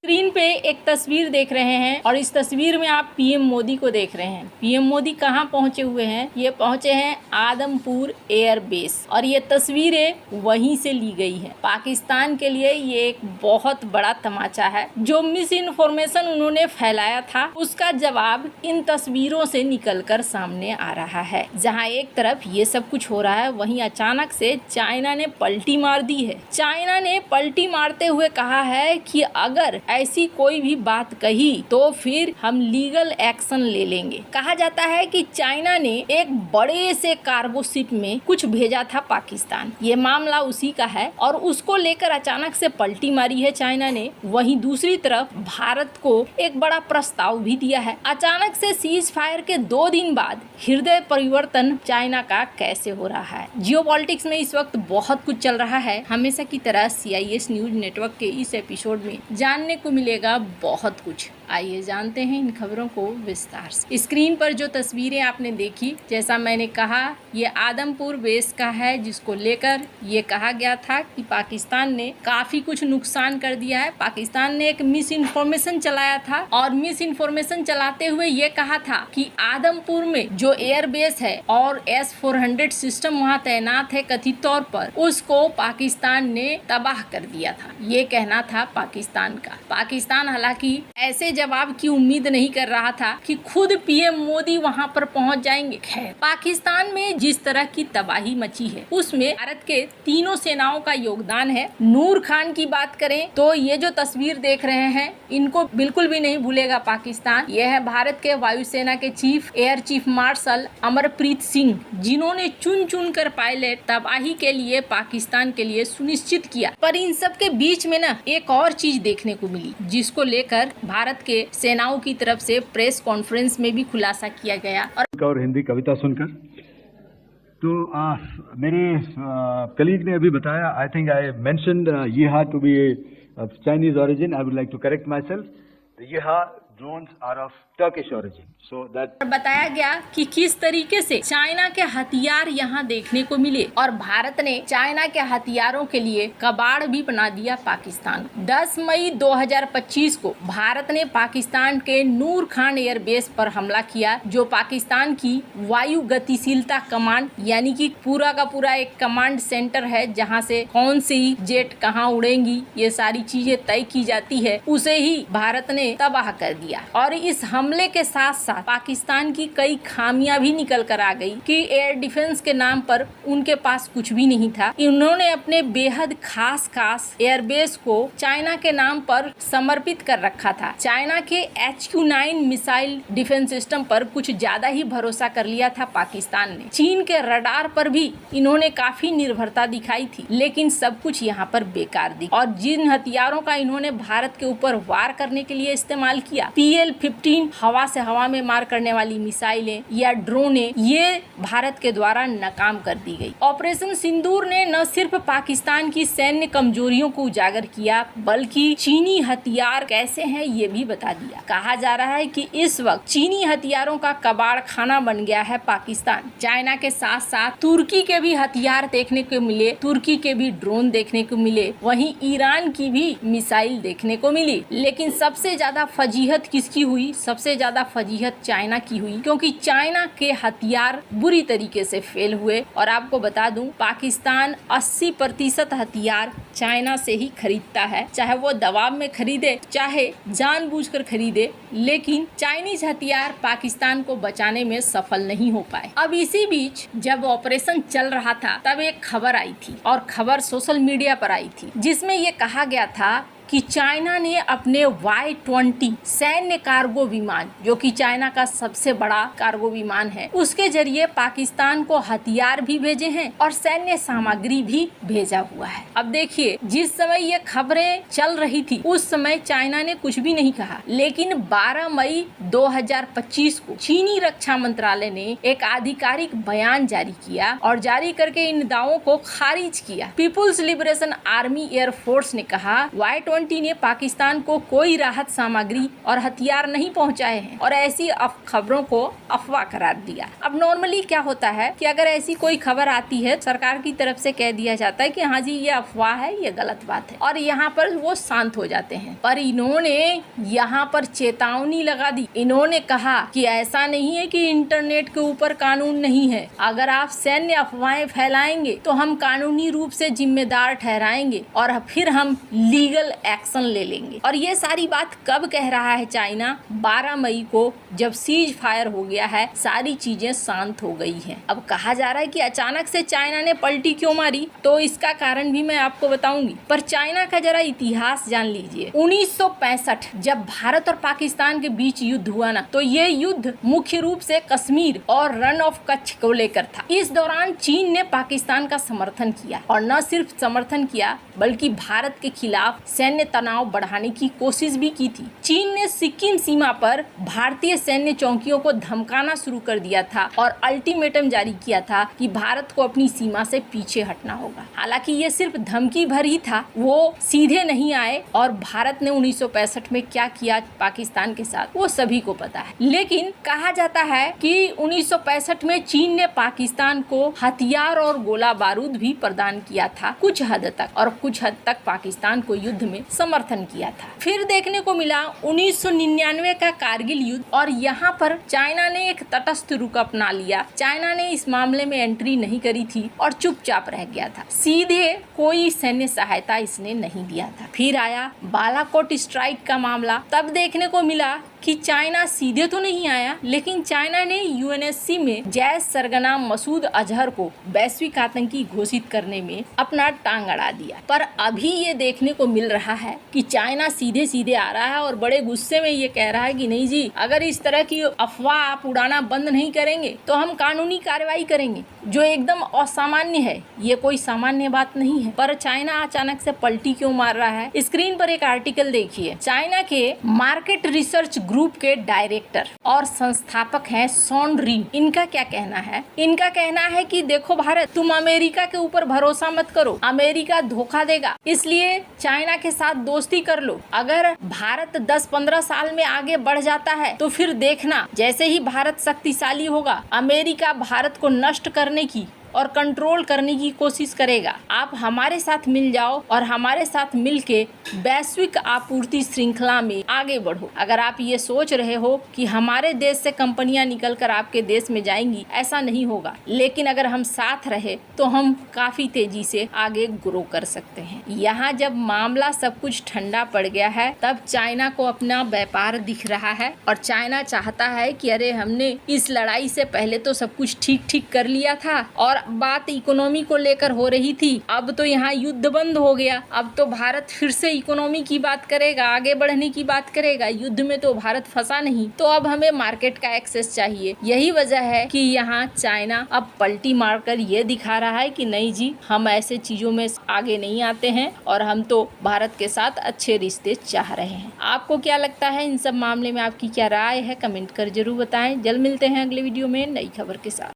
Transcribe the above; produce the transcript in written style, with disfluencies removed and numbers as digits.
Screen पे एक तस्वीर देख रहे हैं और इस तस्वीर में आप पीएम मोदी को देख रहे हैं। पीएम मोदी कहाँ पहुँचे हुए हैं? ये पहुँचे हैं आदमपुर एयरबेस और ये तस्वीरें वहीं से ली गई हैं। पाकिस्तान के लिए ये एक बहुत बड़ा तमाचा है। जो मिस इन्फॉर्मेशन उन्होंने फैलाया था उसका जवाब इन तस्वीरों से निकलकर सामने आ रहा है। जहाँ एक तरफ ये सब कुछ हो रहा है, वहीं अचानक से चाइना ने पलटी मार दी है। चाइना ने पलटी मारते हुए कहा है कि अगर ऐसी कोई भी बात कही तो फिर हम लीगल एक्शन ले लेंगे। कहा जाता है कि चाइना ने एक बड़े से कार्गो शिप में कुछ भेजा था पाकिस्तान। ये मामला उसी का है और उसको लेकर अचानक से पलटी मारी है चाइना ने। वहीं दूसरी तरफ भारत को एक बड़ा प्रस्ताव भी दिया है। अचानक से सीज फायर के 2 दिन बाद हृदय परिवर्तन चाइना का कैसे हो रहा है? जियोपॉलिटिक्स में इस वक्त बहुत कुछ चल रहा है। हमेशा की तरह CIS न्यूज नेटवर्क के इस एपिसोड में जानने को मिलेगा बहुत कुछ। आइए जानते हैं इन खबरों को विस्तार से। स्क्रीन पर जो तस्वीरें आपने देखी, जैसा मैंने कहा, ये आदमपुर बेस का है, जिसको लेकर ये कहा गया था कि पाकिस्तान ने काफी कुछ नुकसान कर दिया है। पाकिस्तान ने एक मिस इन्फॉर्मेशन चलाया था और मिस इन्फॉर्मेशन चलाते हुए ये कहा था कि आदमपुर में जो एयरबेस है और S-400 सिस्टम वहाँ तैनात है कथित तौर पर, उसको पाकिस्तान ने तबाह कर दिया था। ये कहना था पाकिस्तान का। पाकिस्तान हालांकि ऐसे जवाब की उम्मीद नहीं कर रहा था कि खुद पीएम मोदी वहां पर पहुंच जाएंगे। खैर, पाकिस्तान में जिस तरह की तबाही मची है उसमें भारत के तीनों सेनाओं का योगदान है। नूर खान की बात करें तो ये जो तस्वीर देख रहे हैं, इनको बिल्कुल भी नहीं भूलेगा पाकिस्तान। यह है भारत के वायुसेना के chief air chief marshal Amarpreet Singh, जिन्होंने चुन चुन कर पायलट तबाही के लिए पाकिस्तान के लिए सुनिश्चित किया। पर इन सब के बीच में ना एक और चीज देखने को मिली, जिसको लेकर भारत के सेनाओं की तरफ से प्रेस कॉन्फ्रेंस में भी खुलासा किया गया। और हिंदी कविता सुनकर तो मेरे कलीग ने अभी बताया, I think I mentioned Yeha to be Chinese origin. I would like to correct myself. Yeha drones are of Turkish origin. So that बताया गया कि किस तरीके से चाइना के हथियार यहाँ देखने को मिले और भारत ने चाइना के हथियारों के लिए कबाड़ भी बना दिया पाकिस्तान। 10 मई 2025 को भारत ने पाकिस्तान के नूर खान एयरबेस पर हमला किया, जो पाकिस्तान की वायु गतिशीलता कमांड यानी कि पूरा का पूरा एक कमांड सेंटर है, जहाँ से कौन सी जेट कहाँ उड़ेंगी ये सारी चीजें तय की जाती है, उसे ही भारत ने तबाह कर दिया। और इस हमले के साथ साथ पाकिस्तान की कई खामियां भी निकल कर आ गई कि एयर डिफेंस के नाम पर उनके पास कुछ भी नहीं था। इन्होंने अपने बेहद खास एयरबेस को चाइना के नाम पर समर्पित कर रखा था। चाइना के HQ-9 मिसाइल डिफेंस सिस्टम पर कुछ ज्यादा ही भरोसा कर लिया था पाकिस्तान ने। चीन के रडार पर भी इन्होंने काफी निर्भरता दिखाई थी, लेकिन सब कुछ यहाँ पर बेकार दिखा। और जिन हथियारों का इन्होंने भारत के ऊपर वार करने के लिए इस्तेमाल किया, PL-15 हवा से हवा में मार करने वाली मिसाइलें या ड्रोनें, ये भारत के द्वारा नाकाम कर दी गई। ऑपरेशन सिंदूर ने न सिर्फ पाकिस्तान की सैन्य कमजोरियों को उजागर किया, बल्कि चीनी हथियार कैसे हैं ये भी बता दिया। कहा जा रहा है कि इस वक्त चीनी हथियारों का कबाड़ खाना बन गया है पाकिस्तान। चाइना के साथ साथ तुर्की के भी हथियार देखने को मिले, तुर्की के भी ड्रोन देखने को मिले, वहीं ईरान की भी मिसाइल देखने को मिली। लेकिन सबसे ज्यादा फजीहत किसकी हुई? सबसे ज्यादा फजीहत चाइना की हुई, क्योंकि चाइना के हथियार बुरी तरीके से फेल हुए। और आपको बता दूं, पाकिस्तान 80% हथियार चाइना से ही खरीदता है, चाहे वो दबाव में खरीदे चाहे जानबूझकर खरीदे, लेकिन चाइनीज हथियार पाकिस्तान को बचाने में सफल नहीं हो पाए। अब इसी बीच जब ऑपरेशन चल रहा था तब एक खबर आई थी, और खबर सोशल मीडिया पर आई थी, जिसमें ये कहा गया था कि चाइना ने अपने Y-20 सैन्य कार्गो विमान, जो कि चाइना का सबसे बड़ा कार्गो विमान है, उसके जरिए पाकिस्तान को हथियार भी भेजे हैं और सैन्य सामग्री भी भेजा हुआ है। अब देखिए, जिस समय ये खबरें चल रही थी उस समय चाइना ने कुछ भी नहीं कहा, लेकिन 12 मई 2025 को चीनी रक्षा मंत्रालय ने एक आधिकारिक बयान जारी किया और जारी करके इन दावों को खारिज किया। पीपुल्स लिबरेशन आर्मी एयरफोर्स ने कहा, Y-20 G20 ने पाकिस्तान को कोई राहत सामग्री और हथियार नहीं पहुंचाए हैं और ऐसी खबरों को अफवाह करार दिया। अब नॉर्मली क्या होता है कि अगर ऐसी कोई खबर आती है सरकार की तरफ से कह दिया जाता है कि हाँ जी ये अफवाह है, ये गलत बात है, और यहाँ पर वो शांत हो जाते हैं। पर इन्होंने यहाँ पर चेतावनी लगा दी। इन्होंने कहा कि ऐसा नहीं है कि इंटरनेट के ऊपर कानून नहीं है, अगर आप सैन्य अफवाहें फैलाएंगे तो हम कानूनी रूप से जिम्मेदार ठहराएंगे और फिर हम लीगल एक्शन ले लेंगे। और ये सारी बात कब कह रहा है चाइना? 12 मई को, जब सीज फायर हो गया है, सारी चीजें शांत हो गई हैं। अब कहा जा रहा है कि अचानक से चाइना ने पलटी क्यों मारी, तो इसका कारण भी मैं आपको बताऊंगी। पर चाइना का जरा इतिहास जान लीजिए। 1965 जब भारत और पाकिस्तान के बीच युद्ध हुआ ना, तो ये युद्ध मुख्य रूप से कश्मीर और रन ऑफ कच्छ को लेकर था। इस दौरान चीन ने पाकिस्तान का समर्थन किया और न सिर्फ समर्थन किया बल्कि भारत के खिलाफ सैन्य तनाव बढ़ाने की कोशिश भी की थी। चीन ने सिक्किम सीमा पर भारतीय सैन्य चौकियों को धमकाना शुरू कर दिया था और अल्टीमेटम जारी किया था कि भारत को अपनी सीमा से पीछे हटना होगा। हालांकि ये सिर्फ धमकी भर ही था, वो सीधे नहीं आए और भारत ने 1965 में क्या किया पाकिस्तान के साथ वो सभी को पता है। लेकिन कहा जाता है कि 1965 में चीन ने पाकिस्तान को हथियार और गोला बारूद भी प्रदान किया था कुछ हद तक, और कुछ हद तक पाकिस्तान को युद्ध में समर्थन किया था। फिर देखने को मिला 1999 का कारगिल युद्ध, और यहाँ पर चाइना ने एक तटस्थ रुख अपना लिया। चाइना ने इस मामले में एंट्री नहीं करी थी और चुपचाप रह गया था। सीधे कोई सैन्य सहायता इसने नहीं दिया था। फिर आया बालाकोट स्ट्राइक का मामला। तब देखने को मिला कि चाइना सीधे तो नहीं आया, लेकिन चाइना ने यूएनएससी में जैश सरगना मसूद अजहर को वैश्विक आतंकी घोषित करने में अपना टांग अड़ा दिया। पर अभी ये देखने को मिल रहा है कि चाइना सीधे सीधे आ रहा है और बड़े गुस्से में ये कह रहा है कि नहीं जी, अगर इस तरह की अफवाह आप उड़ाना बंद नहीं करेंगे तो हम कानूनी कार्रवाई करेंगे, जो एकदम असामान्य है। ये कोई सामान्य बात नहीं है। पर चाइना अचानक से पलटी क्यों मार रहा है? स्क्रीन पर एक आर्टिकल देखिए। चाइना के मार्केट रिसर्च ग्रुप के डायरेक्टर और संस्थापक हैं शॉन रिन। इनका क्या कहना है? इनका कहना है कि देखो भारत, तुम अमेरिका के ऊपर भरोसा मत करो, अमेरिका धोखा देगा, इसलिए चाइना के साथ दोस्ती कर लो। अगर भारत 10-15 साल में आगे बढ़ जाता है तो फिर देखना, जैसे ही भारत शक्तिशाली होगा, अमेरिका भारत को नष्ट करने की और कंट्रोल करने की कोशिश करेगा। आप हमारे साथ मिल जाओ और हमारे साथ मिलके वैश्विक आपूर्ति श्रृंखला में आगे बढ़ो। अगर आप ये सोच रहे हो कि हमारे देश से कंपनियां निकलकर आपके देश में जाएंगी, ऐसा नहीं होगा। लेकिन अगर हम साथ रहे तो हम काफी तेजी से आगे ग्रो कर सकते हैं। यहाँ जब मामला सब कुछ ठंडा पड़ गया है, तब चाइना को अपना व्यापार दिख रहा है और चाइना चाहता है कि अरे हमने इस लड़ाई से पहले तो सब कुछ ठीक कर लिया था और बात इकोनॉमी को लेकर हो रही थी, अब तो यहाँ युद्ध बंद हो गया, अब तो भारत फिर से इकोनॉमी की बात करेगा, आगे बढ़ने की बात करेगा। युद्ध में तो भारत फंसा नहीं, तो अब हमें मार्केट का एक्सेस चाहिए। यही वजह है कि यहाँ चाइना अब पलटी मारकर ये दिखा रहा है कि नहीं जी, हम ऐसे चीजों में आगे नहीं आते हैं और हम तो भारत के साथ अच्छे रिश्ते चाह रहे हैं। आपको क्या लगता है इन सब मामले में? आपकी क्या राय है? कमेंट कर जरूर बताएं। जल्द मिलते हैं अगले वीडियो में नई खबर के साथ।